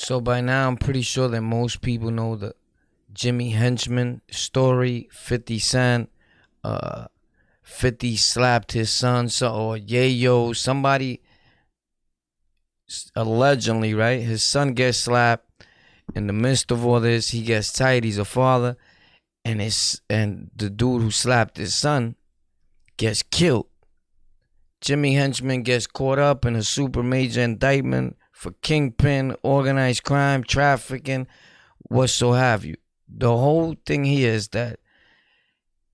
So by now, I'm pretty sure that most people know the Jimmy Henchman story. 50 Cent, 50 slapped his son, or Yayo, somebody allegedly, right? His son gets slapped. In the midst of all this, he gets tight. He's a father, and the dude who slapped his son gets killed. Jimmy Henchman gets caught up in a super major indictment for kingpin, organized crime, trafficking, what so have you. The whole thing here is that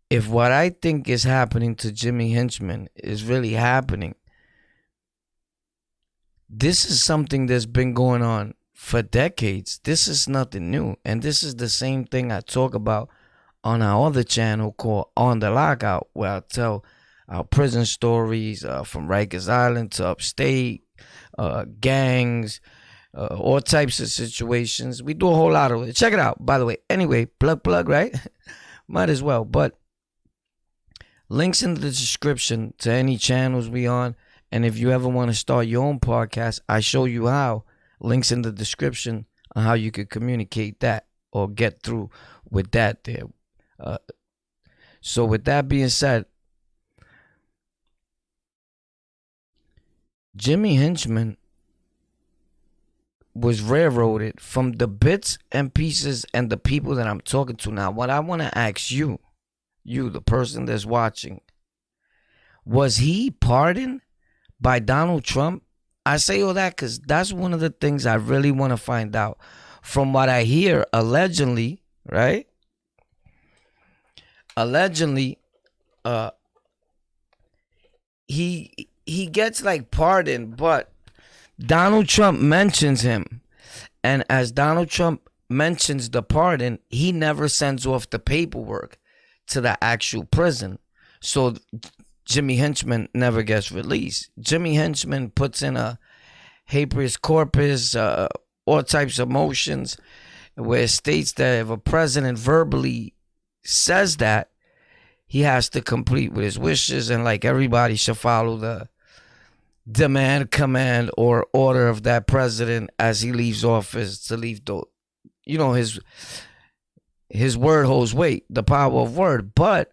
if what I think is happening to Jimmy Henchman is really happening, this is something that's been going on for decades. This is nothing new. And this is the same thing I talk about on our other channel called Onthelockout, where I tell our prison stories from Rikers Island to upstate, gangs, all types of situations. We do a whole lot of it. Check it out, by the way. Anyway, plug, right? Might as well. But links in the description to any channels we on. And if you ever want to start your own podcast, I show you how. Links in the description on how you could communicate that or get through with that there. So with that being said, Jimmy Henchman was railroaded from the bits and pieces and the people that I'm talking to now. What I want to ask you, the person that's watching, was he pardoned by Donald Trump? I say all that because that's one of the things I really want to find out. From what I hear, allegedly, right? Allegedly, he gets like pardoned, but Donald Trump mentions him. And as Donald Trump mentions the pardon, he never sends off the paperwork to the actual prison. So Jimmy Henchman never gets released. Jimmy Henchman puts in a habeas corpus, all types of motions, where it states that if a president verbally says that, he has to complete with his wishes, and like everybody should follow the demand, command, or order of that president as he leaves office to leave the, his word holds weight, the power of word. But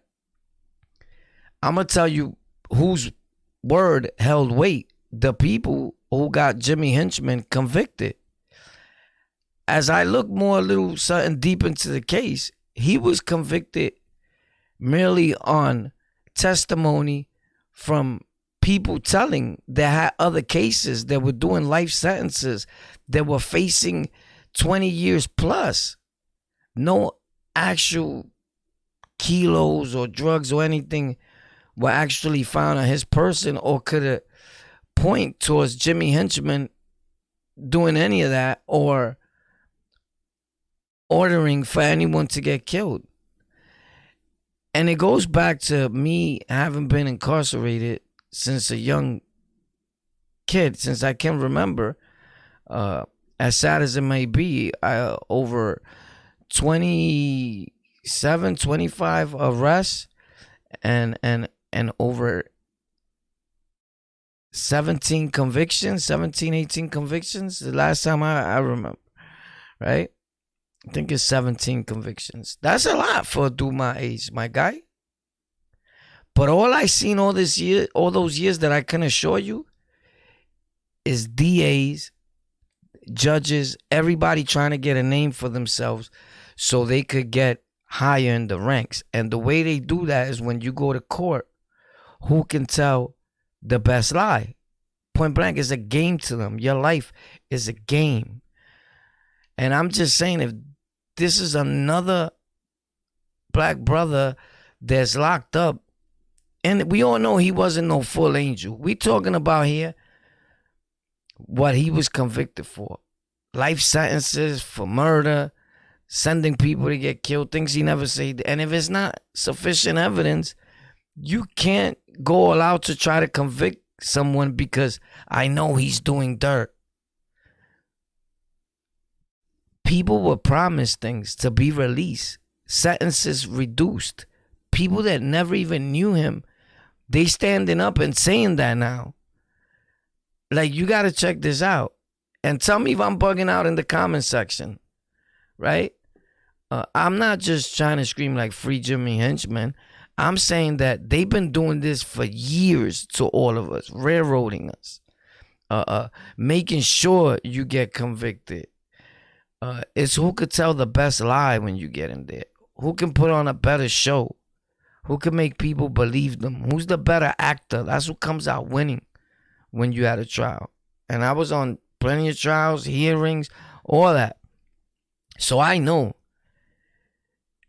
I'm going to tell you whose word held weight. The people who got Jimmy Henchman convicted. As I look more a little something deep into the case, he was convicted merely on testimony from people telling that had other cases that were doing life sentences that were facing 20 years plus. No actual kilos or drugs or anything were actually found on his person or could point towards Jimmy Henchman doing any of that or ordering for anyone to get killed. And it goes back to me having been incarcerated since a young kid, since I can remember, as sad as it may be, over 27, 25 arrests and over 17 convictions, 18 convictions. The last time I remember, right? I think it's 17 convictions. That's a lot for a dude my age, my guy. But all I seen all those years that I can assure you is DAs, judges, everybody trying to get a name for themselves so they could get higher in the ranks. And the way they do that is when you go to court, who can tell the best lie? Point blank, is a game to them. Your life is a game. And I'm just saying, if this is another black brother that's locked up, and we all know he wasn't no full angel. We talking about here what he was convicted for. Life sentences for murder, sending people to get killed, things he never said. And if it's not sufficient evidence, you can't go all out to try to convict someone because I know he's doing dirt. People were promised things to be released, sentences reduced. People that never even knew him, they standing up and saying that now. Like, you got to check this out. And tell me if I'm bugging out in the comment section, right? I'm not just trying to scream like free Jimmy Henchman. I'm saying that they've been doing this for years to all of us, railroading us, making sure you get convicted. It's who could tell the best lie when you get in there. Who can put on a better show? Who can make people believe them? Who's the better actor? That's who comes out winning when you had a trial. And I was on plenty of trials, hearings, all that. So I know.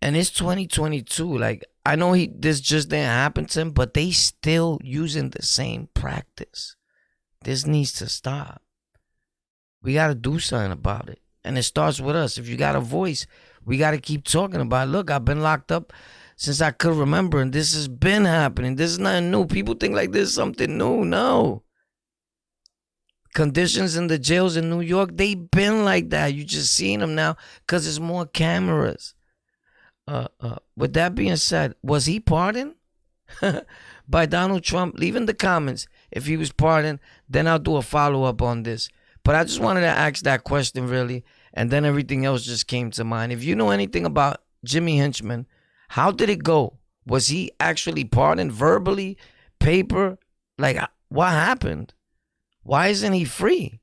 And it's 2022. Like, I know this just didn't happen to him, but they still using the same practice. This needs to stop. We got to do something about it. And it starts with us. If you got a voice, we got to keep talking about it. Look, I've been locked up since I could remember, and this has been happening. This is nothing new. People think like this is something new. No. Conditions in the jails in New York, they been like that. You just seeing them now because there's more cameras. With that being said, was he pardoned by Donald Trump? Leave in the comments if he was pardoned. Then I'll do a follow-up on this. But I just wanted to ask that question, really, and then everything else just came to mind. If you know anything about Jimmy Henchman, how did it go? Was he actually pardoned verbally, paper? Like, what happened? Why isn't he free?